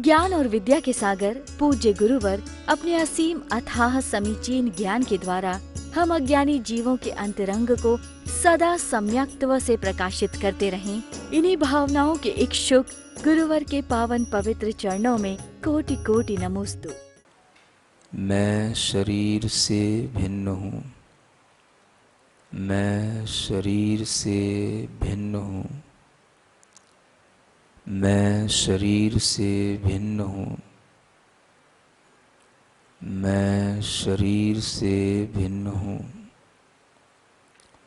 ज्ञान और विद्या के सागर पूज्य गुरुवर अपने असीम अथाह समीचीन ज्ञान के द्वारा हम अज्ञानी जीवों के अंतरंग को सदा सम्यक्त्व से प्रकाशित करते रहें। इन्हीं भावनाओं के इच्छुक गुरुवर के पावन पवित्र चरणों में कोटि कोटि नमोस्तु। मैं शरीर से भिन्न हूँ, मैं शरीर से भिन्न हूँ, मैं शरीर से भिन्न हूँ, मैं शरीर से भिन्न हूँ,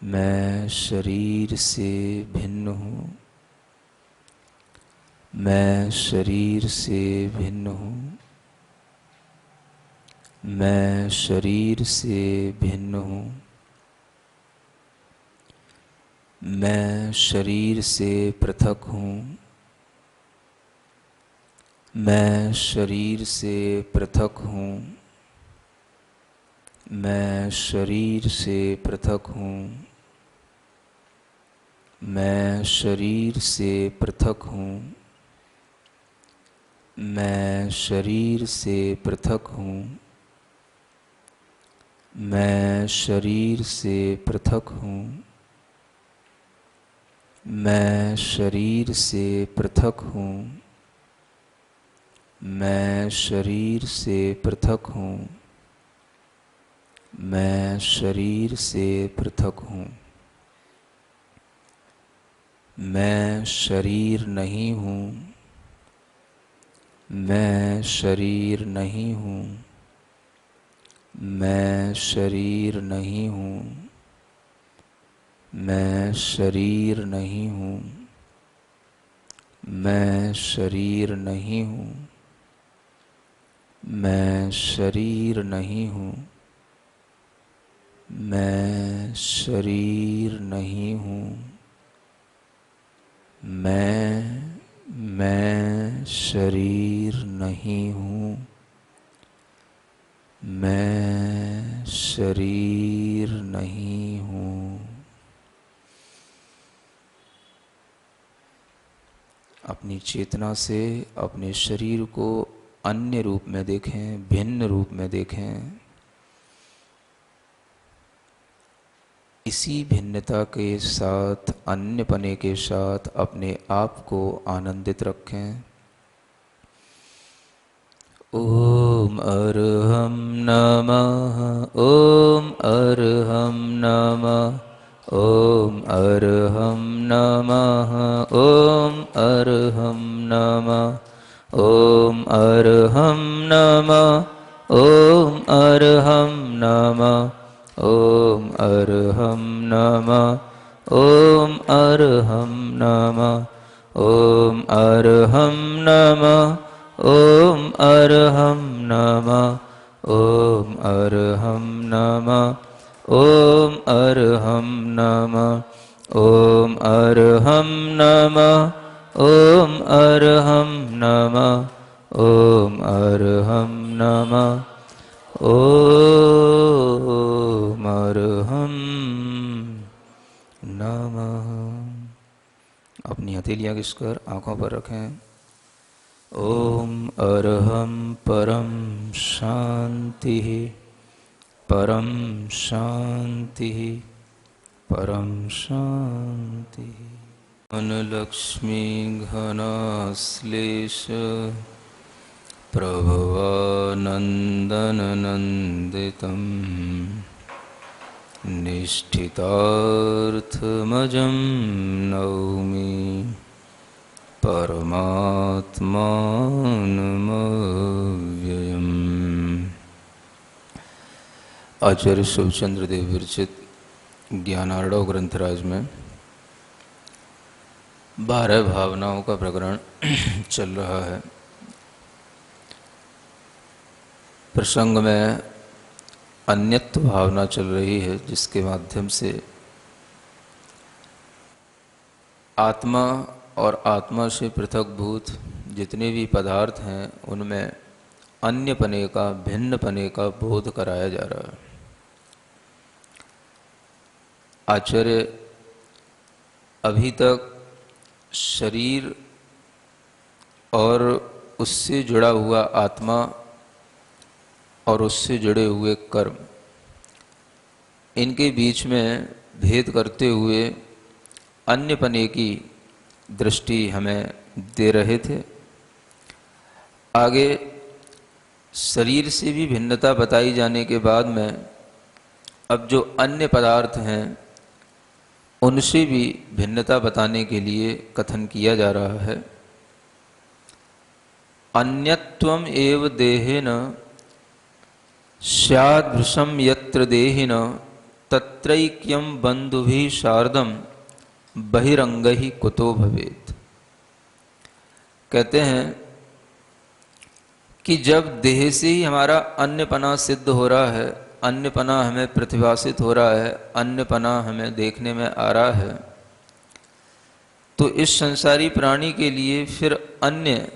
मैं शरीर से भिन्न हूँ, मैं शरीर से भिन्न हूँ, मैं शरीर से भिन्न हूँ, मैं शरीर से पृथक हूँ, मैं शरीर से पृथक हूँ, मैं शरीर से पृथक हूँ, मैं शरीर से पृथक हूँ, मैं शरीर से पृथक हूँ, मैं शरीर से पृथक हूँ, मैं शरीर से पृथक हूँ, मैं शरीर से पृथक हूँ, मैं शरीर से पृथक हूँ, मैं शरीर नहीं हूँ, मैं शरीर नहीं हूँ, मैं शरीर नहीं हूँ, मैं शरीर नहीं हूँ, मैं शरीर नहीं हूँ, मैं शरीर नहीं हूँ, मैं शरीर नहीं हूँ, मैं शरीर नहीं हूँ, मैं शरीर नहीं हूँ। अपनी चेतना से अपने शरीर को अन्य रूप में देखें, भिन्न रूप में देखें। इसी भिन्नता के साथ, अन्यपने के साथ अपने आप को आनंदित रखें। ओम अरहम नमः, ओम अरहम नमः, ओम अरहम नमः, ओम अरहम नमः, ओम अरहम नमः, ओम अरहम नमः, ओम अरहम नमः, ओम अरहम नमः, ओम अरहम नमः, ओम अरहम नमः, ओम अरहम नमः, ओम अरहम नमः, ओम अरहम नमः, ओम अरहम नमः, ओम अरहम नमः, ओम अरहम नमः। अपनी हथेलियाँ घिसकर आँखों पर रखें। ओम अरहम परम शांति, परम शांति, परम शांति। अनलक्ष्मी घनाश्लेष प्रभवानन्दननन्दितं निष्ठितार्थमजं नौमि परमात्मानमव्ययम्। आचार्य शिवचंद्र देव विरचित ज्ञानार्णव ग्रंथराज में 12 भावनाओं का प्रकरण चल रहा है। प्रसंग में अन्यत्व भावना चल रही है, जिसके माध्यम से आत्मा और आत्मा से पृथकभूत जितने भी पदार्थ हैं उनमें अन्यपने का, भिन्नपने का बोध कराया जा रहा है। आचार्य अभी तक शरीर और उससे जुड़ा हुआ आत्मा और उससे जुड़े हुए कर्म, इनके बीच में भेद करते हुए अन्यपने की दृष्टि हमें दे रहे थे। आगे शरीर से भी भिन्नता बताई जाने के बाद में अब जो अन्य पदार्थ हैं उनसे भी भिन्नता बताने के लिए कथन किया जा रहा है। अन्यत्वम एव देहेन स्यादृशम यत्र देहिन तत्रैक्यम बंधुभिः सार्धम बहिरंगहि कुतो भवेत्। कहते हैं कि जब देह से ही हमारा अन्यपना सिद्ध हो रहा है, अन्यपना हमें प्रतिभासित हो रहा है, अन्यपना हमें देखने में आ रहा है, तो इस संसारी प्राणी के लिए फिर अन्य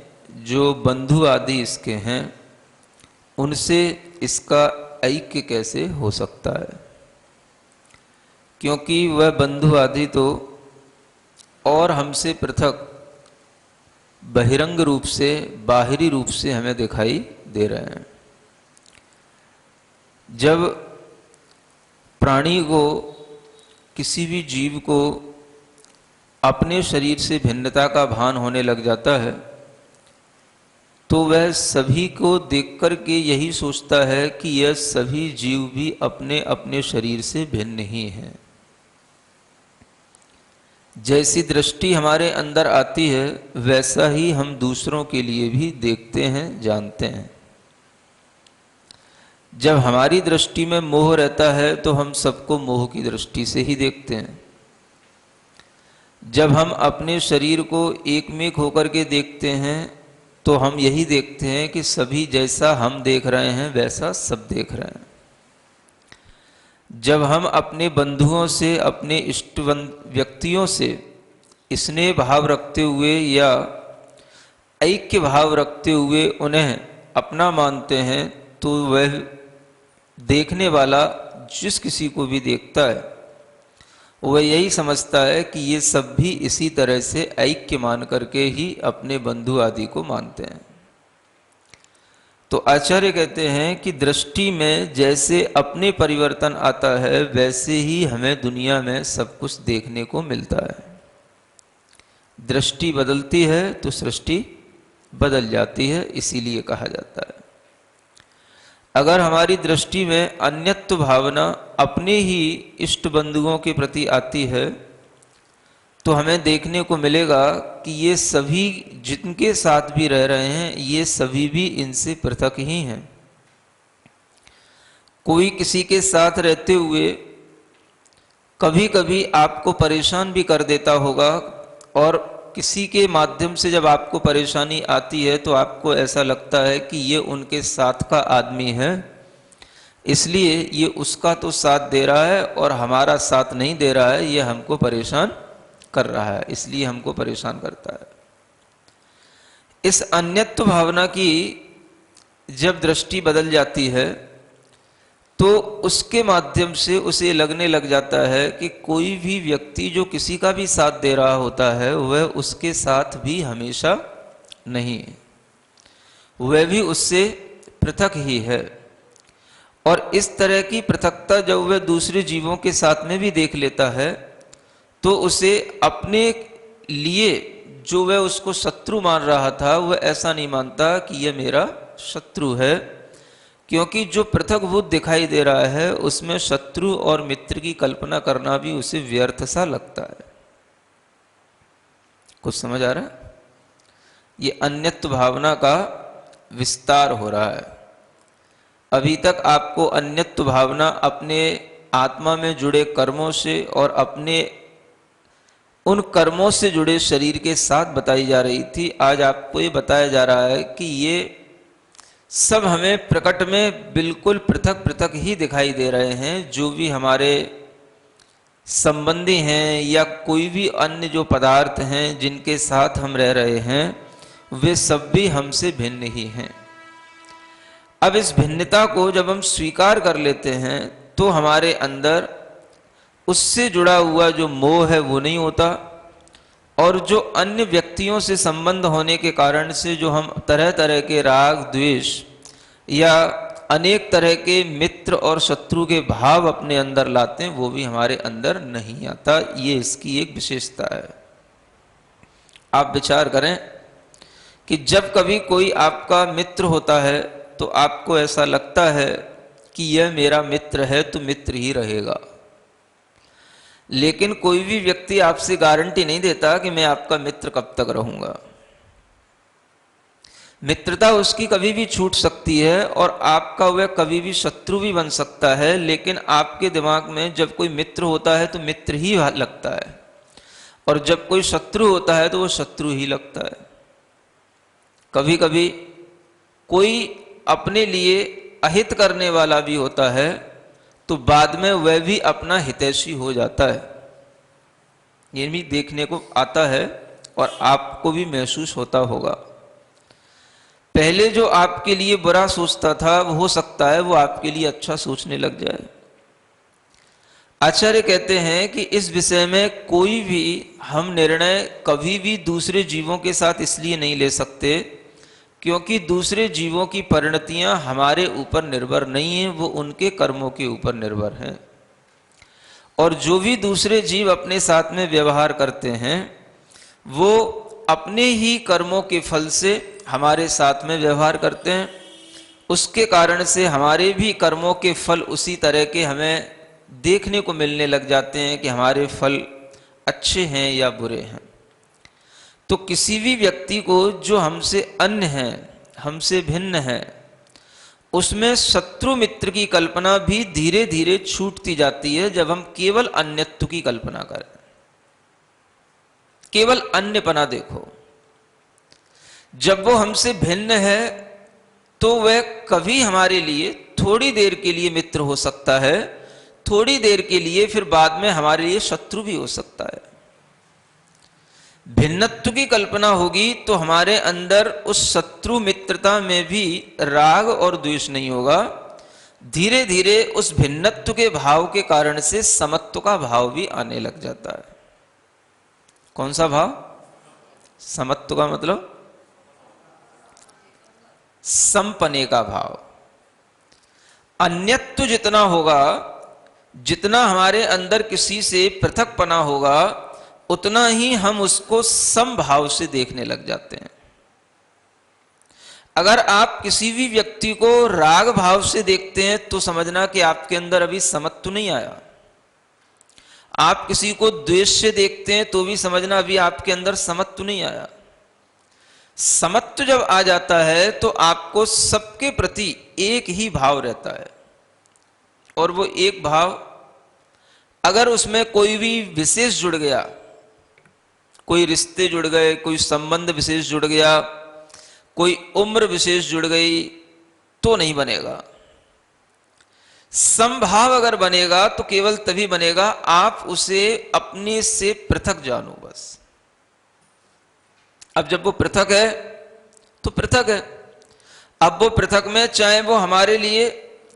जो बंधु आदि इसके हैं उनसे इसका ऐक्य कैसे हो सकता है, क्योंकि वह बंधु आदि तो और हमसे पृथक बहिरंग रूप से, बाहरी रूप से हमें दिखाई दे रहे हैं। जब प्राणी को, किसी भी जीव को अपने शरीर से भिन्नता का भान होने लग जाता है तो वह सभी को देख कर के यही सोचता है कि यह सभी जीव भी अपने अपने शरीर से भिन्न ही हैं। जैसी दृष्टि हमारे अंदर आती है वैसा ही हम दूसरों के लिए भी देखते हैं, जानते हैं। जब हमारी दृष्टि में मोह रहता है तो हम सबको मोह की दृष्टि से ही देखते हैं। जब हम अपने शरीर को एकमेक होकर के देखते हैं तो हम यही देखते हैं कि सभी जैसा हम देख रहे हैं वैसा सब देख रहे हैं। जब हम अपने बंधुओं से, अपने इष्ट व्यक्तियों से स्नेह भाव रखते हुए या ऐक्य भाव रखते हुए उन्हें अपना मानते हैं तो वह देखने वाला जिस किसी को भी देखता है वह यही समझता है कि ये सब भी इसी तरह से ऐक्य मान करके ही अपने बंधु आदि को मानते हैं। तो आचार्य कहते हैं कि दृष्टि में जैसे अपने परिवर्तन आता है वैसे ही हमें दुनिया में सब कुछ देखने को मिलता है। दृष्टि बदलती है तो सृष्टि बदल जाती है, इसीलिए कहा जाता है। अगर हमारी दृष्टि में अन्यत्व भावना अपने ही इष्ट बंधुओं के प्रति आती है तो हमें देखने को मिलेगा कि ये सभी जिनके साथ भी रह रहे हैं ये सभी भी इनसे पृथक ही हैं। कोई किसी के साथ रहते हुए कभी कभी आपको परेशान भी कर देता होगा और किसी के माध्यम से जब आपको परेशानी आती है तो आपको ऐसा लगता है कि ये उनके साथ का आदमी है, इसलिए ये उसका तो साथ दे रहा है और हमारा साथ नहीं दे रहा है, ये हमको परेशान कर रहा है, इसलिए हमको परेशान करता है। इस अन्यत्व भावना की जब दृष्टि बदल जाती है तो उसके माध्यम से उसे लगने लग जाता है कि कोई भी व्यक्ति जो किसी का भी साथ दे रहा होता है वह उसके साथ भी हमेशा नहीं है, वह भी उससे पृथक ही है। और इस तरह की पृथकता जब वह दूसरे जीवों के साथ में भी देख लेता है तो उसे अपने लिए जो वह उसको शत्रु मान रहा था वह ऐसा नहीं मानता कि यह मेरा शत्रु है, क्योंकि जो पृथकभूत दिखाई दे रहा है उसमें शत्रु और मित्र की कल्पना करना भी उसे व्यर्थ सा लगता है। कुछ समझ आ रहा है? ये अन्यत्व भावना का विस्तार हो रहा है। अभी तक आपको अन्यत्व भावना अपने आत्मा में जुड़े कर्मों से और अपने उन कर्मों से जुड़े शरीर के साथ बताई जा रही थी। आज आपको ये बताया जा रहा है कि ये सब हमें प्रकट में बिल्कुल पृथक पृथक ही दिखाई दे रहे हैं। जो भी हमारे संबंधी हैं या कोई भी अन्य जो पदार्थ हैं जिनके साथ हम रह रहे हैं वे सब भी हमसे भिन्न ही हैं। अब इस भिन्नता को जब हम स्वीकार कर लेते हैं तो हमारे अंदर उससे जुड़ा हुआ जो मोह है वो नहीं होता, और जो अन्य व्यक्तियों से संबंध होने के कारण से जो हम तरह तरह के राग द्वेष या अनेक तरह के मित्र और शत्रु के भाव अपने अंदर लाते हैं, वो भी हमारे अंदर नहीं आता। ये इसकी एक विशेषता है। आप विचार करें कि जब कभी कोई आपका मित्र होता है तो आपको ऐसा लगता है कि यह मेरा मित्र है तो मित्र ही रहेगा, लेकिन कोई भी व्यक्ति आपसे गारंटी नहीं देता कि मैं आपका मित्र कब तक रहूंगा। मित्रता उसकी कभी भी छूट सकती है और आपका वह कभी भी शत्रु भी बन सकता है, लेकिन आपके दिमाग में जब कोई मित्र होता है तो मित्र ही लगता है, और जब कोई शत्रु होता है तो वो शत्रु ही लगता है। कभी कभी कोई अपने लिए अहित करने वाला भी होता है तो बाद में वह भी अपना हितैषी हो जाता है। ये भी देखने को आता है और आपको भी महसूस होता होगा। पहले जो आपके लिए बुरा सोचता था वो हो सकता है वो आपके लिए अच्छा सोचने लग जाए। आचार्य कहते हैं कि इस विषय में कोई भी हम निर्णय कभी भी दूसरे जीवों के साथ इसलिए नहीं ले सकते क्योंकि दूसरे जीवों की परिणतियां हमारे ऊपर निर्भर नहीं है, वो उनके कर्मों के ऊपर निर्भर हैं। और जो भी दूसरे जीव अपने साथ में व्यवहार करते हैं वो अपने ही कर्मों के फल से हमारे साथ में व्यवहार करते हैं। उसके कारण से हमारे भी कर्मों के फल उसी तरह के हमें देखने को मिलने लग जाते हैं कि हमारे फल अच्छे हैं या बुरे हैं। तो किसी भी व्यक्ति को जो हमसे अन्य है, हमसे भिन्न है, उसमें शत्रु मित्र की कल्पना भी धीरे धीरे छूटती जाती है जब हम केवल अन्यत्व की कल्पना करें। केवल अन्यपना देखो, जब वो हमसे भिन्न है तो वह कभी हमारे लिए थोड़ी देर के लिए मित्र हो सकता है, थोड़ी देर के लिए, फिर बाद में हमारे लिए शत्रु भी हो सकता है। भिन्नत्व की कल्पना होगी तो हमारे अंदर उस शत्रु मित्रता में भी राग और द्वेष नहीं होगा। धीरे धीरे उस भिन्नत्व के भाव के कारण से समत्व का भाव भी आने लग जाता है। कौन सा भाव? समत्व का मतलब समपने का भाव। अन्यत्व जितना होगा, जितना हमारे अंदर किसी से पृथकपना होगा, उतना ही हम उसको समभाव से देखने लग जाते हैं। अगर आप किसी भी व्यक्ति को राग भाव से देखते हैं तो समझना कि आपके अंदर अभी समत्व नहीं आया। आप किसी को द्वेष से देखते हैं तो भी समझना अभी आपके अंदर समत्व नहीं आया। समत्व जब आ जाता है तो आपको सबके प्रति एक ही भाव रहता है, और वो एक भाव अगर उसमें कोई भी विशेष जुड़ गया, कोई रिश्ते जुड़ गए, कोई संबंध विशेष जुड़ गया, कोई उम्र विशेष जुड़ गई, तो नहीं बनेगा। समभाव अगर बनेगा तो केवल तभी बनेगा आप उसे अपने से पृथक जानो बस। अब जब वो पृथक है तो पृथक है। अब वो पृथक में चाहे वो हमारे लिए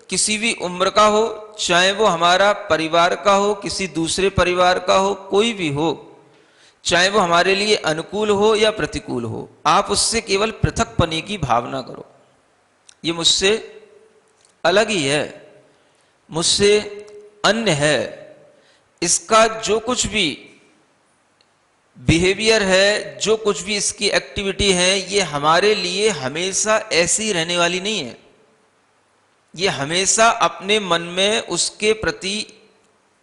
किसी भी उम्र का हो, चाहे वो हमारा परिवार का हो, किसी दूसरे परिवार का हो, कोई भी हो, चाहे वो हमारे लिए अनुकूल हो या प्रतिकूल हो, आप उससे केवल पृथकपने की भावना करो। ये मुझसे अलग ही है, मुझसे अन्य है। इसका जो कुछ भी बिहेवियर है, जो कुछ भी इसकी एक्टिविटी है, ये हमारे लिए हमेशा ऐसी रहने वाली नहीं है। ये हमेशा अपने मन में उसके प्रति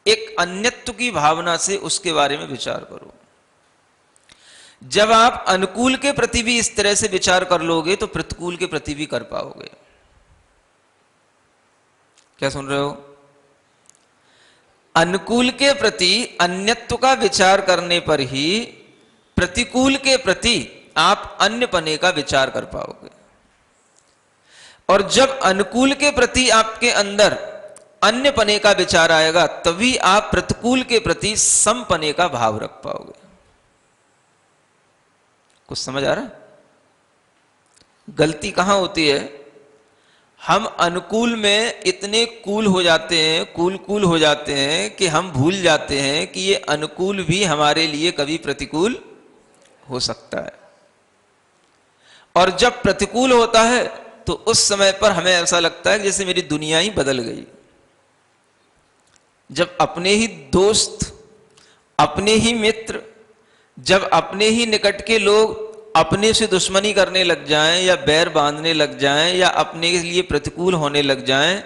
एक अन्यत्व की भावना से उसके बारे में विचार करो। जब आप अनुकूल के प्रति भी इस तरह से विचार कर लोगे तो प्रतिकूल के प्रति भी कर पाओगे। क्या सुन रहे हो? अनुकूल के प्रति अन्यत्व का विचार करने पर ही प्रतिकूल के प्रति आप अन्यपने का विचार कर पाओगे। और जब अनुकूल के प्रति आपके अंदर अन्यपने का विचार आएगा तभी आप प्रतिकूल के प्रति समपने का भाव रख पाओगे। कुछ समझ आ रहा है? गलती कहां होती है? हम अनुकूल में इतने कूल हो जाते हैं, कूल हो जाते हैं कि हम भूल जाते हैं कि ये अनुकूल भी हमारे लिए कभी प्रतिकूल हो सकता है। और जब प्रतिकूल होता है तो उस समय पर हमें ऐसा लगता है जैसे मेरी दुनिया ही बदल गई। जब अपने ही दोस्त, अपने ही मित्र, जब अपने ही निकट के लोग अपने से दुश्मनी करने लग जाएं या बैर बांधने लग जाएं या अपने लिए प्रतिकूल होने लग जाएं,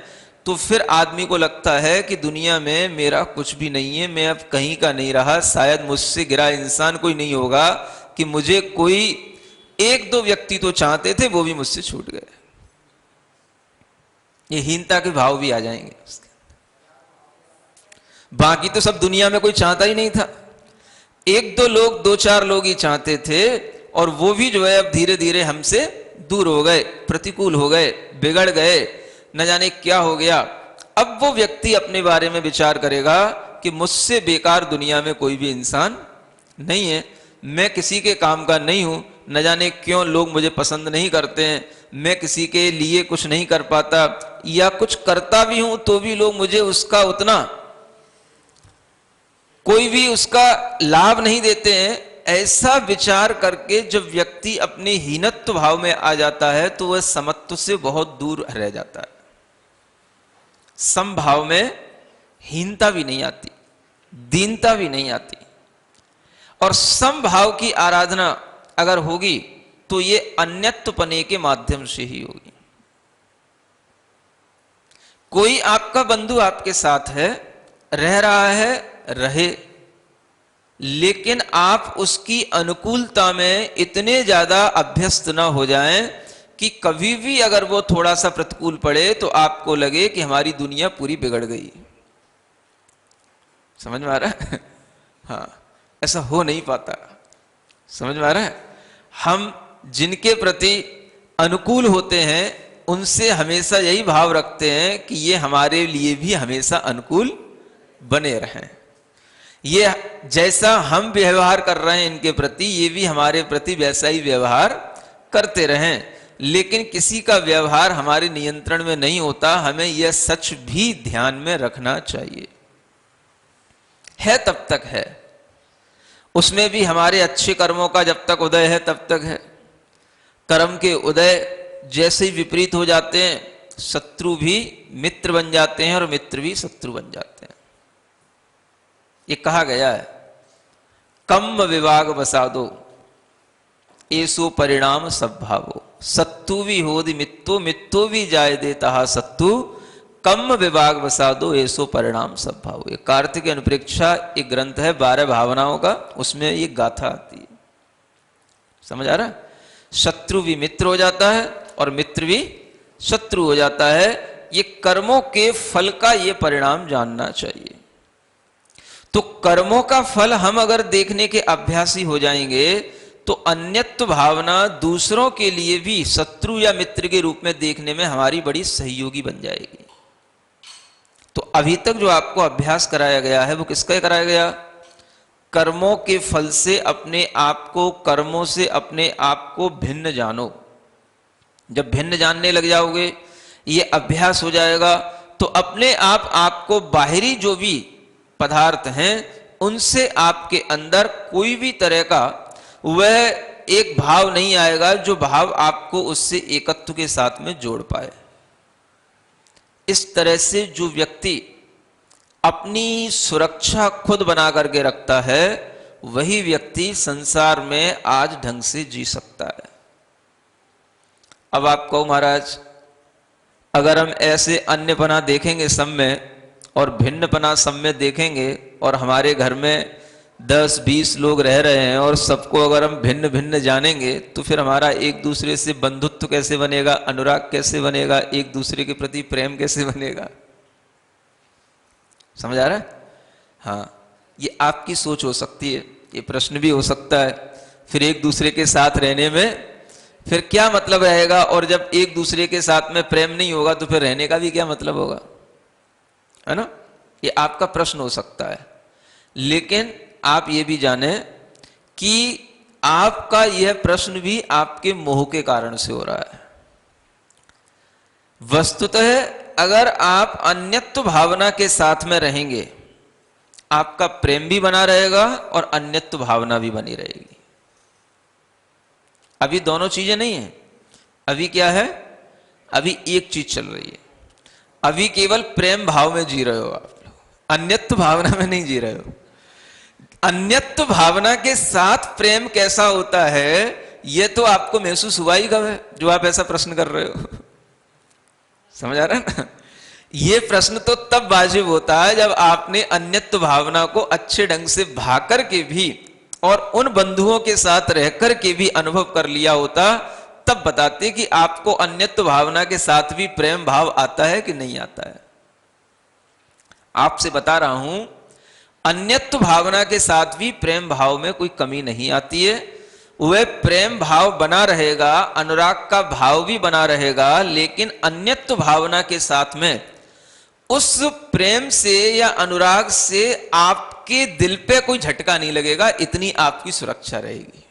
तो फिर आदमी को लगता है कि दुनिया में मेरा कुछ भी नहीं है, मैं अब कहीं का नहीं रहा, शायद मुझसे गिरा इंसान कोई नहीं होगा, कि मुझे कोई एक दो व्यक्ति तो चाहते थे वो भी मुझसे छूट गए। ये हीनता के भाव भी आ जाएंगे उसके। बाकी तो सब दुनिया में कोई चाहता ही नहीं था, एक दो लोग, दो चार लोग ही चाहते थे, और वो भी जो है अब धीरे धीरे हमसे दूर हो गए, प्रतिकूल हो गए, बिगड़ गए, न जाने क्या हो गया। अब वो व्यक्ति अपने बारे में विचार करेगा कि मुझसे बेकार दुनिया में कोई भी इंसान नहीं है, मैं किसी के काम का नहीं हूं, न जाने क्यों लोग मुझे पसंद नहीं करते हैं, मैं किसी के लिए कुछ नहीं कर पाता, या कुछ करता भी हूं तो भी लोग मुझे उसका उतना कोई भी उसका लाभ नहीं देते हैं। ऐसा विचार करके जब व्यक्ति अपने हीनत्व भाव में आ जाता है तो वह समत्व से बहुत दूर रह जाता है। समभाव में हीनता भी नहीं आती, दीनता भी नहीं आती, और समभाव की आराधना अगर होगी तो ये अन्यत्वपने के माध्यम से ही होगी। कोई आपका बंधु आपके साथ है, रह रहा है, रहे, लेकिन आप उसकी अनुकूलता में इतने ज्यादा अभ्यस्त ना हो जाएं कि कभी भी अगर वो थोड़ा सा प्रतिकूल पड़े तो आपको लगे कि हमारी दुनिया पूरी बिगड़ गई। समझ में आ रहा है? हाँ, ऐसा हो नहीं पाता। समझ में आ रहा है? हम जिनके प्रति अनुकूल होते हैं उनसे हमेशा यही भाव रखते हैं कि ये हमारे लिए भी हमेशा अनुकूल बने रहें, ये जैसा हम व्यवहार कर रहे हैं इनके प्रति, ये भी हमारे प्रति वैसा ही व्यवहार करते रहें। लेकिन किसी का व्यवहार हमारे नियंत्रण में नहीं होता, हमें यह सच भी ध्यान में रखना चाहिए। है तब तक है, उसमें भी हमारे अच्छे कर्मों का जब तक उदय है तब तक है। कर्म के उदय जैसे ही विपरीत हो जाते हैं, शत्रु भी मित्र बन जाते हैं और मित्र भी शत्रु बन जाते हैं। ये कहा गया है, कम्म विवाग बसादो ऐसो परिणाम सद्भावो, सत्तु भी होदि मित्तो, मित्तो भी जाय दे तहा सत्तु, कम्म विवाग बसादो ऐसो परिणाम सद्भावो। ये कार्तिक अनुप्रेक्षा एक ग्रंथ है 12 भावनाओं का, उसमें ये गाथा आती है। समझ आ रहा है? शत्रु भी मित्र हो जाता है और मित्र भी शत्रु हो जाता है। ये कर्मों के फल का ये परिणाम जानना चाहिए। तो कर्मों का फल हम अगर देखने के अभ्यासी हो जाएंगे तो अन्यत्व भावना दूसरों के लिए भी शत्रु या मित्र के रूप में देखने में हमारी बड़ी सहयोगी बन जाएगी। तो अभी तक जो आपको अभ्यास कराया गया है वो किसका कराया गया? कर्मों के फल से अपने आप को, कर्मों से अपने आप को भिन्न जानो। जब भिन्न जानने लग जाओगे, ये अभ्यास हो जाएगा, तो अपने आप आपको बाहरी जो भी पदार्थ हैं उनसे आपके अंदर कोई भी तरह का वह एक भाव नहीं आएगा जो भाव आपको उससे एकत्व के साथ में जोड़ पाए। इस तरह से जो व्यक्ति अपनी सुरक्षा खुद बना करके रखता है वही व्यक्ति संसार में आज ढंग से जी सकता है। अब आप कहो महाराज, अगर हम ऐसे अन्यपना देखेंगे सब में और भिन्नपना सब में देखेंगे और हमारे घर में 10-20 लोग रह रहे हैं और सबको अगर हम भिन्न भिन्न जानेंगे तो फिर हमारा एक दूसरे से बंधुत्व कैसे बनेगा, अनुराग कैसे बनेगा, एक दूसरे के प्रति प्रेम कैसे बनेगा? समझ आ रहा है? हाँ, ये आपकी सोच हो सकती है, ये प्रश्न भी हो सकता है। फिर एक दूसरे के साथ रहने में फिर क्या मतलब रहेगा, और जब एक दूसरे के साथ में प्रेम नहीं होगा तो फिर रहने का भी क्या मतलब होगा, है ना? ये आपका प्रश्न हो सकता है। लेकिन आप ये भी जाने कि आपका यह प्रश्न भी आपके मोह के कारण से हो रहा है। वस्तुतः अगर आप अन्यत्व भावना के साथ में रहेंगे, आपका प्रेम भी बना रहेगा और अन्यत्व भावना भी बनी रहेगी। अभी दोनों चीजें नहीं है। अभी क्या है? अभी एक चीज चल रही है। अभी केवल प्रेम भाव में जी रहे हो आप लोग, अन्यत्व भावना में नहीं जी रहे हो। अन्यत्व भावना के साथ प्रेम कैसा होता है ये तो आपको महसूस हुआ ही कब है, जो आप ऐसा प्रश्न कर रहे हो। समझ आ रहा है ना? ये प्रश्न तो तब वाजिब होता है जब आपने अन्यत्व भावना को अच्छे ढंग से भाकर के भी और उन बंधुओं के साथ रहकर के भी अनुभव कर लिया होता, तब बताते कि आपको अन्यत्व भावना के साथ भी प्रेम भाव आता है कि नहीं आता है। आपसे बता रहा हूं, अन्यत्व भावना के साथ भी प्रेम भाव में कोई कमी नहीं आती है। वह प्रेम भाव बना रहेगा, अनुराग का भाव भी बना रहेगा, लेकिन अन्यत्व भावना के साथ में उस प्रेम से या अनुराग से आपके दिल पे कोई झटका नहीं लगेगा, इतनी आपकी सुरक्षा रहेगी।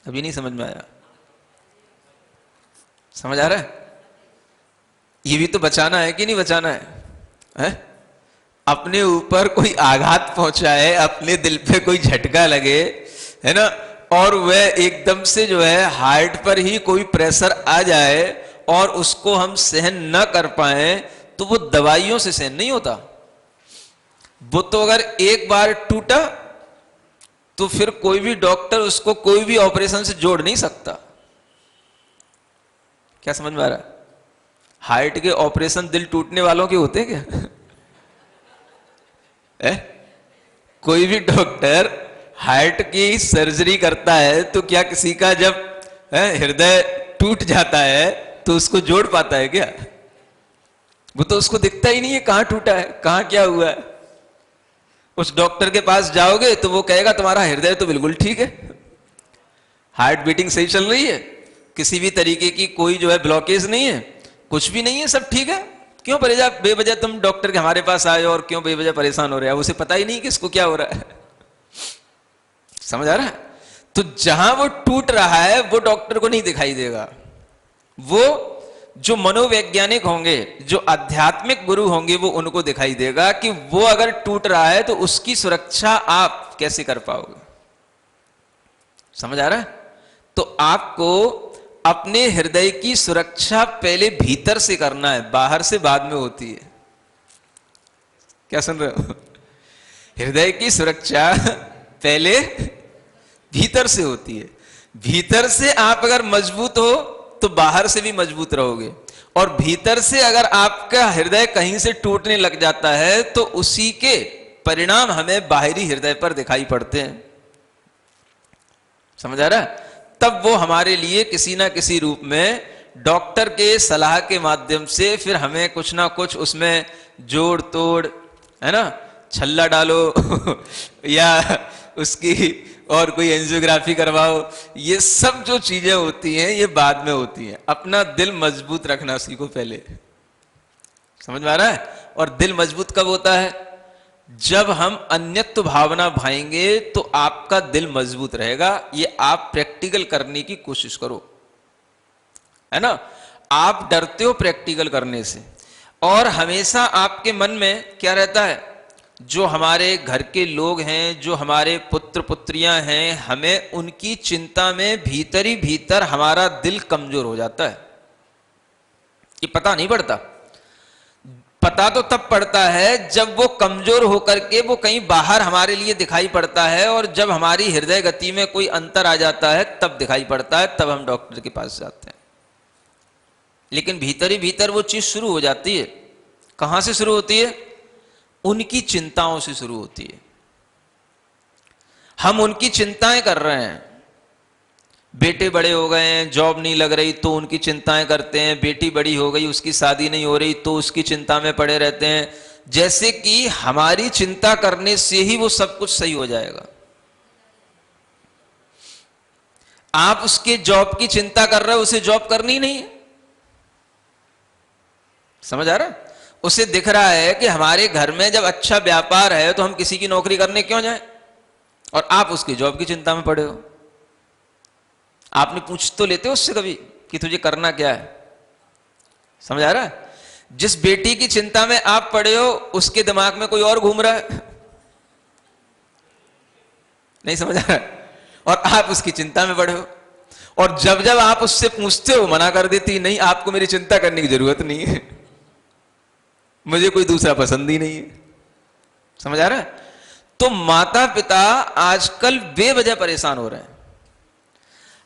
अभी नहीं समझ में आया? समझ आ रहा है? ये भी तो बचाना है कि नहीं बचाना है? अपने ऊपर कोई आघात पहुंचाए, अपने दिल पे कोई झटका लगे, है ना, और वह एकदम से जो है हार्ट पर ही कोई प्रेशर आ जाए और उसको हम सहन न कर पाए, तो वो दवाइयों से सहन नहीं होता। वो तो अगर एक बार टूटा तो फिर कोई भी डॉक्टर उसको कोई भी ऑपरेशन से जोड़ नहीं सकता। क्या समझ में आ रहा है? हार्ट के ऑपरेशन दिल टूटने वालों के होते हैं क्या? कोई भी डॉक्टर हार्ट की सर्जरी करता है तो क्या किसी का जब हृदय टूट जाता है तो उसको जोड़ पाता है क्या? वो तो उसको दिखता ही नहीं है कहां टूटा है, कहां क्या हुआ है। उस डॉक्टर के पास जाओगे तो वो कहेगा तुम्हारा हृदय तो बिल्कुल ठीक है, हार्ट बीटिंग सही चल रही है, किसी भी तरीके की कोई जो है ब्लॉकेज नहीं है, कुछ भी नहीं है, सब ठीक है। क्यों बेवजह तुम डॉक्टर के हमारे पास आए और क्यों बेवजह परेशान हो रहे हैं? उसे पता ही नहीं कि इसको क्या हो रहा है। समझ आ रहा है? तो जहां वो टूट रहा है वो डॉक्टर को नहीं दिखाई देगा। वो जो मनोवैज्ञानिक होंगे, जो आध्यात्मिक गुरु होंगे, वो उनको दिखाई देगा कि वो अगर टूट रहा है तो उसकी सुरक्षा आप कैसे कर पाओगे। समझ आ रहा है? तो आपको अपने हृदय की सुरक्षा पहले भीतर से करना है, बाहर से बाद में होती है। क्या सुन रहे हो? हृदय की सुरक्षा पहले भीतर से होती है। भीतर से आप अगर मजबूत हो तो बाहर से भी मजबूत रहोगे, और भीतर से अगर आपका हृदय कहीं से टूटने लग जाता है तो उसी के परिणाम हमें बाहरी हृदय पर दिखाई पड़ते हैं। समझ आ रहा है? तब वो हमारे लिए किसी ना किसी रूप में डॉक्टर के सलाह के माध्यम से फिर हमें कुछ ना कुछ उसमें जोड़ तोड़, है ना, छल्ला डालो या उसकी और कोई एंजियोग्राफी करवाओ, ये सब जो चीजें होती हैं ये बाद में होती हैं। अपना दिल मजबूत रखना सीखो पहले। समझ में आ रहा है? और दिल मजबूत कब होता है? जब हम अन्यत्व भावना भाएंगे तो आपका दिल मजबूत रहेगा। ये आप प्रैक्टिकल करने की कोशिश करो, है ना। आप डरते हो प्रैक्टिकल करने से, और हमेशा आपके मन में क्या रहता है? जो हमारे घर के लोग हैं, जो हमारे पुत्र पुत्रियां हैं, हमें उनकी चिंता में भीतर ही भीतर हमारा दिल कमजोर हो जाता है। ये पता नहीं पड़ता। पता तो तब पड़ता है जब वो कमजोर होकर के वो कहीं बाहर हमारे लिए दिखाई पड़ता है, और जब हमारी हृदय गति में कोई अंतर आ जाता है तब दिखाई पड़ता है, तब हम डॉक्टर के पास जाते हैं। लेकिन भीतर ही भीतर वो चीज शुरू हो जाती है। कहां से शुरू होती है? उनकी चिंताओं से शुरू होती है। हम उनकी चिंताएं कर रहे हैं। बेटे बड़े हो गए हैं, जॉब नहीं लग रही तो उनकी चिंताएं करते हैं। बेटी बड़ी हो गई, उसकी शादी नहीं हो रही तो उसकी चिंता में पड़े रहते हैं, जैसे कि हमारी चिंता करने से ही वो सब कुछ सही हो जाएगा। आप उसके जॉब की चिंता कर रहे हो, उसे जॉब करनी नहीं है। समझ आ रहा है? उसे दिख रहा है कि हमारे घर में जब अच्छा व्यापार है तो हम किसी की नौकरी करने क्यों जाएं, और आप उसकी जॉब की चिंता में पड़े हो। आपने पूछ तो लेते हो उससे कभी कि तुझे करना क्या है? समझ आ रहा है? जिस बेटी की चिंता में आप पड़े हो उसके दिमाग में कोई और घूम रहा है। नहीं समझ आ रहा है? और आप उसकी चिंता में पड़े हो। और जब जब आप उससे पूछते हो, मना कर देती, नहीं आपको मेरी चिंता करने की जरूरत नहीं है, मुझे कोई दूसरा पसंद ही नहीं है। समझ आ रहा है? तो माता पिता आजकल बेवजह परेशान हो रहे हैं।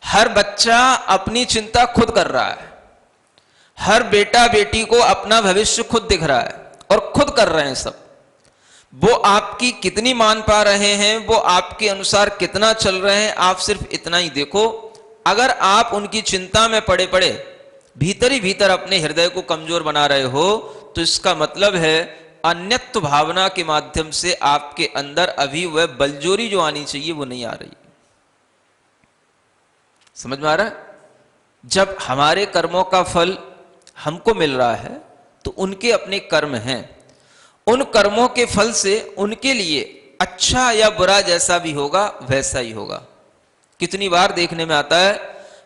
हर बच्चा अपनी चिंता खुद कर रहा है, हर बेटा बेटी को अपना भविष्य खुद दिख रहा है और खुद कर रहे हैं सब। वो आपकी कितनी मान पा रहे हैं, वो आपके अनुसार कितना चल रहे हैं, आप सिर्फ इतना ही देखो। अगर आप उनकी चिंता में पड़े पड़े भीतर ही भीतर अपने हृदय को कमजोर बना रहे हो, तो इसका मतलब है अन्यत्व भावना के माध्यम से आपके अंदर अभी वह बलजोरी जो आनी चाहिए वो नहीं आ रही। समझ में आ रहा है? जब हमारे कर्मों का फल हमको मिल रहा है तो उनके अपने कर्म हैं, उन कर्मों के फल से उनके लिए अच्छा या बुरा जैसा भी होगा वैसा ही होगा। कितनी बार देखने में आता है,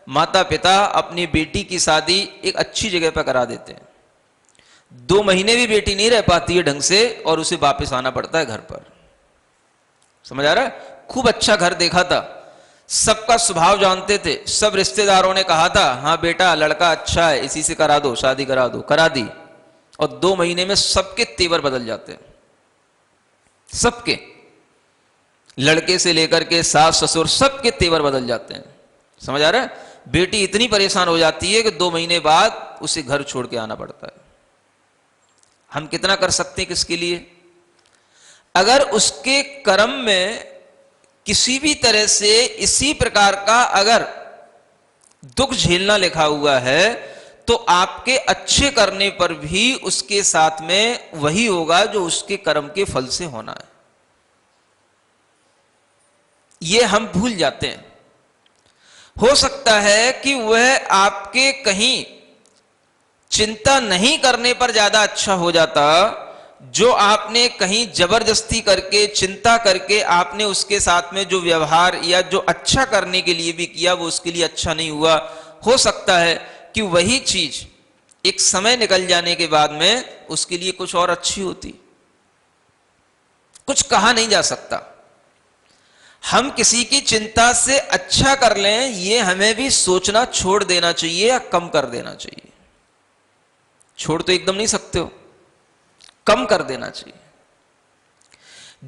माता पिता अपनी बेटी की शादी एक अच्छी जगह पर करा देते हैं, 2 महीने भी बेटी नहीं रह पाती है ढंग से और उसे वापस आना पड़ता है घर पर। समझ आ रहा है? खूब अच्छा घर देखा था, सबका स्वभाव जानते थे, सब रिश्तेदारों ने कहा था हाँ बेटा लड़का अच्छा है, इसी से करा दो, शादी करा दो, करा दी। और 2 महीने में सबके तेवर बदल जाते हैं, सबके, लड़के से लेकर के सास ससुर सबके तेवर बदल जाते हैं। समझ आ रहा है? बेटी इतनी परेशान हो जाती है कि 2 महीने बाद उसे घर छोड़ के आना पड़ता है। हम कितना कर सकते हैं किसके लिए? अगर उसके कर्म में किसी भी तरह से इसी प्रकार का अगर दुख झेलना लिखा हुआ है, तो आपके अच्छे करने पर भी उसके साथ में वही होगा जो उसके कर्म के फल से होना है। ये हम भूल जाते हैं। हो सकता है कि वह आपके कहीं चिंता नहीं करने पर ज्यादा अच्छा हो जाता, जो आपने कहीं जबरदस्ती करके चिंता करके आपने उसके साथ में जो व्यवहार या जो अच्छा करने के लिए भी किया वो उसके लिए अच्छा नहीं हुआ। हो सकता है कि वही चीज एक समय निकल जाने के बाद में उसके लिए कुछ और अच्छी होती। कुछ कहा नहीं जा सकता। हम किसी की चिंता से अच्छा कर लें, ये हमें भी सोचना छोड़ देना चाहिए या कम कर देना चाहिए। छोड़ तो एकदम नहीं सकते हो, कम कर देना चाहिए।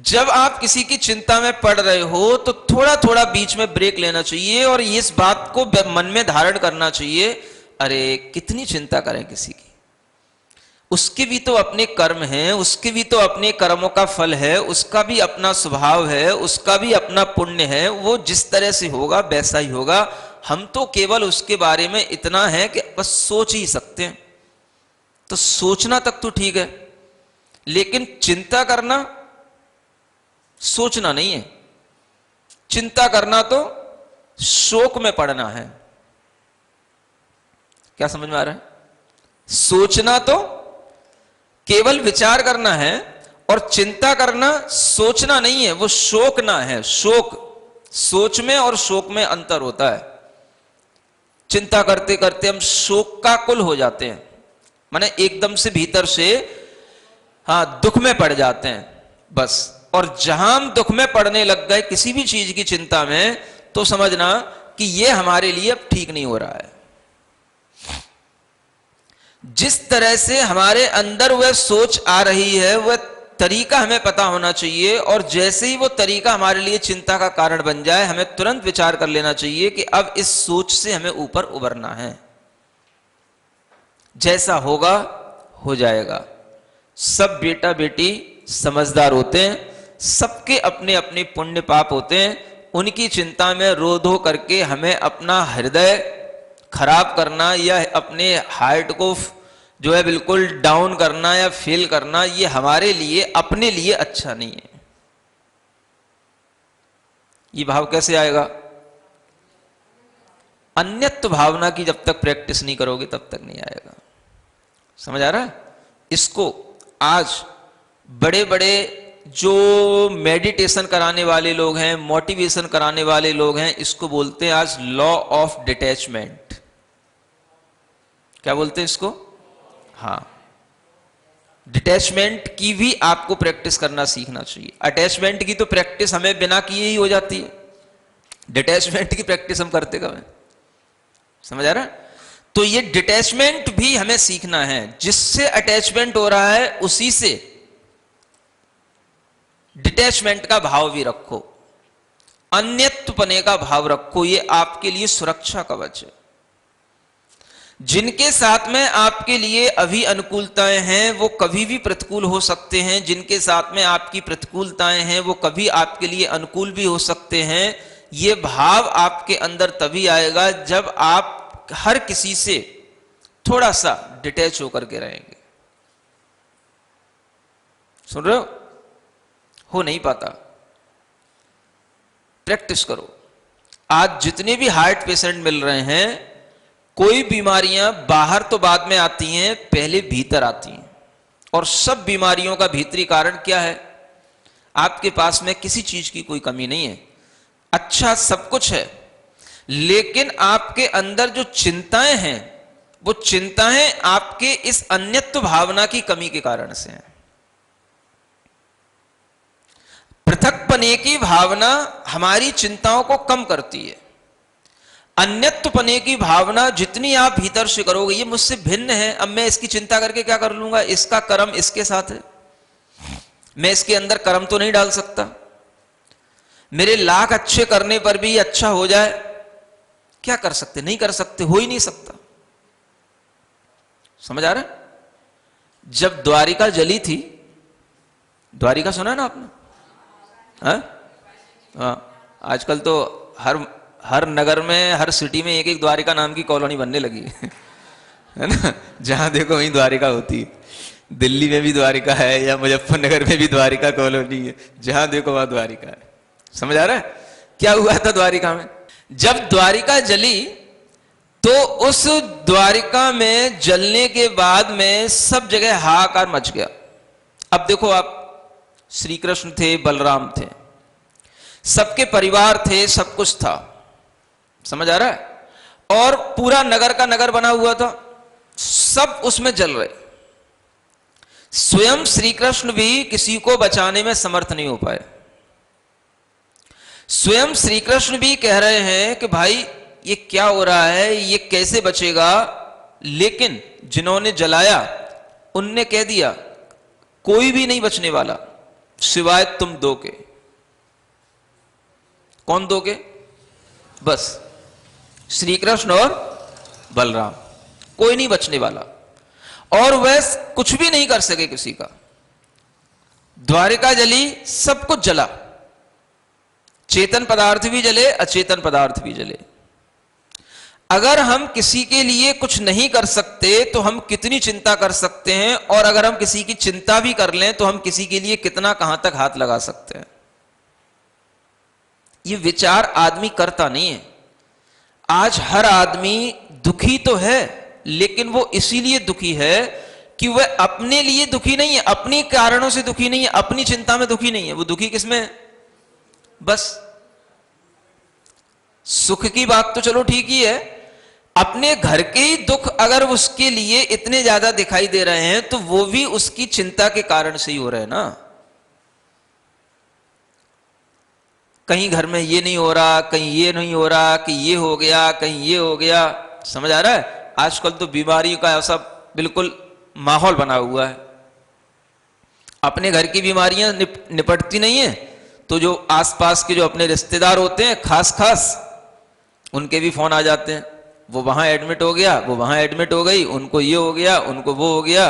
जब आप किसी की चिंता में पड़ रहे हो तो थोड़ा थोड़ा बीच में ब्रेक लेना चाहिए और इस बात को मन में धारण करना चाहिए, अरे कितनी चिंता करें किसी की, उसके भी तो अपने कर्म हैं, उसके भी तो अपने कर्मों का फल है, उसका भी अपना स्वभाव है, उसका भी अपना पुण्य है, वो जिस तरह से होगा वैसा ही होगा। हम तो केवल उसके बारे में इतना है कि बस सोच ही सकते हैं। तो सोचना तक तो ठीक है, लेकिन चिंता करना सोचना नहीं है। चिंता करना तो शोक में पड़ना है। क्या समझ में आ रहा है? सोचना तो केवल विचार करना है और चिंता करना सोचना नहीं है, वो शोकना है। शोक, सोच में और शोक में अंतर होता है। चिंता करते करते हम शोक का कुल हो जाते हैं, माने एकदम से भीतर से दुख में पड़ जाते हैं बस। और जहां हम दुख में पड़ने लग गए किसी भी चीज की चिंता में, तो समझना कि ये हमारे लिए अब ठीक नहीं हो रहा है। जिस तरह से हमारे अंदर वह सोच आ रही है, वह तरीका हमें पता होना चाहिए, और जैसे ही वो तरीका हमारे लिए चिंता का कारण बन जाए, हमें तुरंत विचार कर लेना चाहिए कि अब इस सोच से हमें ऊपर उबरना है। जैसा होगा हो जाएगा। सब बेटा बेटी समझदार होते हैं, सबके अपने अपने पुण्य पाप होते हैं। उनकी चिंता में रो धो करके हमें अपना हृदय खराब करना या अपने हार्ट को जो है बिल्कुल डाउन करना या फेल करना, ये हमारे लिए अपने लिए अच्छा नहीं है। ये भाव कैसे आएगा? अन्यत्व भावना की जब तक प्रैक्टिस नहीं करोगे तब तक नहीं आएगा। समझ आ रहा है? इसको आज बड़े बड़े जो मेडिटेशन कराने वाले लोग हैं, मोटिवेशन कराने वाले लोग हैं, इसको बोलते हैं आज लॉ ऑफ डिटैचमेंट। क्या बोलते हैं इसको? हाँ, डिटैचमेंट की भी आपको प्रैक्टिस करना सीखना चाहिए। अटैचमेंट की तो प्रैक्टिस हमें बिना किए ही हो जाती है। डिटैचमेंट की प्रैक्टिस हम करते कब हैं? समझ आ रहा है? तो ये डिटैचमेंट भी हमें सीखना है। जिससे अटैचमेंट हो रहा है उसी से डिटैचमेंट का भाव भी रखो, अन्यत्वपने का भाव रखो। ये आपके लिए सुरक्षा कवच है। जिनके साथ में आपके लिए अभी अनुकूलताएं हैं वो कभी भी प्रतिकूल हो सकते हैं, जिनके साथ में आपकी प्रतिकूलताएं हैं वो कभी आपके लिए अनुकूल भी हो सकते हैं। ये भाव आपके अंदर तभी आएगा जब आप हर किसी से थोड़ा सा डिटैच होकर के रहेंगे। सुन रहे हो नहीं पाता, प्रैक्टिस करो। आज जितने भी हार्ट पेशेंट मिल रहे हैं, कोई बीमारियां बाहर तो बाद में आती हैं, पहले भीतर आती हैं। और सब बीमारियों का भीतरी कारण क्या है? आपके पास में किसी चीज की कोई कमी नहीं है, अच्छा सब कुछ है, लेकिन आपके अंदर जो चिंताएं हैं वो चिंताएं आपके इस अन्यत्व भावना की कमी के कारण से हैं। पृथकपने की भावना हमारी चिंताओं को कम करती है। अन्यत्वपने की भावना जितनी आप भीतर से करोगे, ये मुझसे भिन्न है, अब मैं इसकी चिंता करके क्या कर लूंगा, इसका कर्म इसके साथ है, मैं इसके अंदर कर्म तो नहीं डाल सकता, मेरे लाख अच्छे करने पर भी अच्छा हो जाए, क्या कर सकते? नहीं कर सकते, हो ही नहीं सकता। समझ आ रहा है? जब द्वारिका जली थी, द्वारिका सुना है ना आपने? हाँ, आजकल तो हर नगर में, हर सिटी में एक एक द्वारिका नाम की कॉलोनी बनने लगी है ना? जहां देखो वहीं द्वारिका होती है। दिल्ली में भी द्वारिका है, या मुजफ्फरनगर में भी द्वारिका कॉलोनी है, जहां देखो वहां द्वारिका है। समझ आ रहा है? क्या हुआ था द्वारिका में? जब द्वारिका जली तो उस द्वारिका में जलने के बाद में सब जगह हाहाकार मच गया। अब देखो आप, श्री कृष्ण थे, बलराम थे, सबके परिवार थे, सब कुछ था। समझ आ रहा है? और पूरा नगर का नगर बना हुआ था, सब उसमें जल रहे। स्वयं श्री कृष्ण भी किसी को बचाने में समर्थ नहीं हो पाए। स्वयं श्री कृष्ण भी कह रहे हैं कि भाई ये क्या हो रहा है, ये कैसे बचेगा? लेकिन जिन्होंने जलाया उनने कह दिया कोई भी नहीं बचने वाला सिवाय तुम दो के। कौन दो के? बस श्री कृष्ण और बलराम, कोई नहीं बचने वाला। और वह कुछ भी नहीं कर सके किसी का। द्वारिका जली, सब कुछ जला, चेतन पदार्थ भी जले, अचेतन पदार्थ भी जले। अगर हम किसी के लिए कुछ नहीं कर सकते तो हम कितनी चिंता कर सकते हैं, और अगर हम किसी की चिंता भी कर लें तो हम किसी के लिए कितना कहां तक हाथ लगा सकते हैं। ये विचार आदमी करता नहीं है। आज हर आदमी दुखी तो है, लेकिन वो इसीलिए दुखी है कि वह अपने लिए दुखी नहीं है, अपनी कारणों से दुखी नहीं है, अपनी चिंता में दुखी नहीं है। वो दुखी किसमें है? बस सुख की बात तो चलो ठीक ही है, अपने घर के ही दुख अगर उसके लिए इतने ज्यादा दिखाई दे रहे हैं तो वो भी उसकी चिंता के कारण से ही हो रहे हैं ना। कहीं घर में ये नहीं हो रहा, कहीं ये नहीं हो रहा, कि ये हो गया, कहीं ये हो गया। समझ आ रहा है? आजकल तो बीमारियों का ऐसा बिल्कुल माहौल बना हुआ है। अपने घर की बीमारियां निपटती नहीं है तो जो आसपास के जो अपने रिश्तेदार होते हैं खास उनके भी फोन आ जाते हैं, वो वहां एडमिट हो गया, वो वहां एडमिट हो गई, उनको ये हो गया, उनको वो हो गया।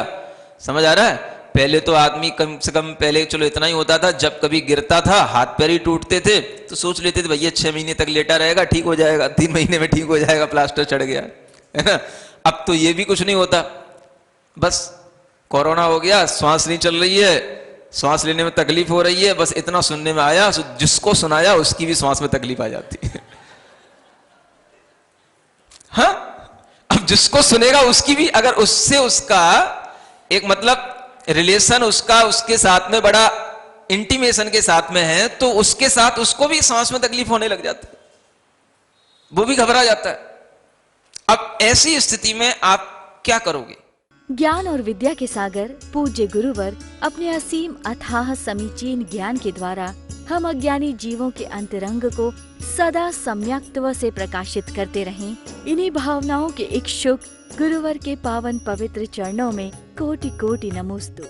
समझ आ रहा है? पहले तो आदमी कम से कम, पहले चलो इतना ही होता था, जब कभी गिरता था, हाथ पैर ही टूटते थे तो सोच लेते थे भैया 6 महीने तक लेटा रहेगा, ठीक हो जाएगा, 3 महीने में ठीक हो जाएगा, प्लास्टर चढ़ गया, है ना। अब तो ये भी कुछ नहीं होता, बस कोरोना हो गया, श्वास नहीं चल रही है, श्वास लेने में तकलीफ हो रही है, बस इतना सुनने में आया, जिसको सुनाया उसकी भी श्वास में तकलीफ आ जाती है। हाँ, अब जिसको सुनेगा उसकी भी, अगर उससे उसका एक मतलब रिलेशन उसका उसके साथ में बड़ा इंटीमेशन के साथ में है, तो उसके साथ उसको भी सांस में तकलीफ होने लग जाती है, वो भी घबरा जाता है। अब ऐसी स्थिति में आप क्या करोगे? ज्ञान और विद्या के सागर पूज्य गुरुवर अपने असीम अथाह समीचीन ज्ञान के द्वारा हम अज्ञानी जीवों के अंतरंग को सदा सम्यक्त्व से प्रकाशित करते रहें। इन्हीं भावनाओं के इच्छुक गुरुवर के पावन पवित्र चरणों में कोटि कोटि नमोस्तु।